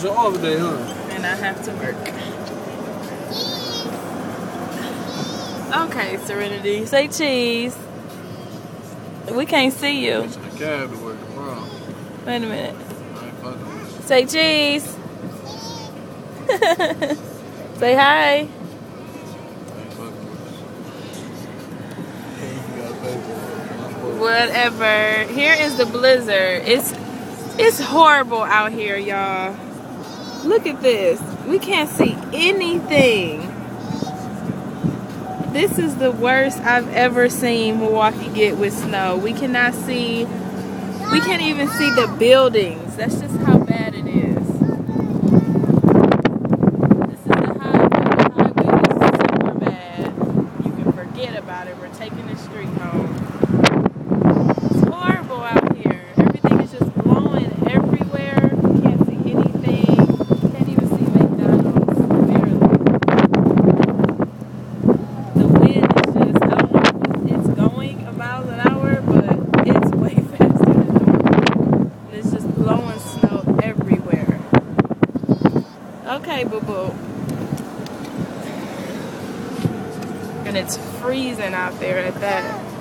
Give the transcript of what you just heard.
It's an off day, huh? And I have to work. Okay, Serenity. Say cheese. We can't see you. It's in the cab to work tomorrow. Wait a minute. I ain't fucking with you. Say cheese. Say hi. I ain't fucking with you. You gotta pay for it. Whatever. Here is the blizzard. It's horrible out here, y'all. Look at this. We can't see anything. This is the worst I've ever seen Milwaukee get with snow. We cannot see, we can't even see the buildings. That's just how bad it is. This is the highway. The highway is super bad. You can forget about it. We're taking the street home. It's horrible out here. Everything is just blowing everywhere. You can't see anything. Can't even see McDonald's. Barely. The wind is just, I don't know if it's going a mile an hour, but it's way faster than normal. And it's just blowing snow everywhere. Okay, boo-boo. And it's freezing out there at that.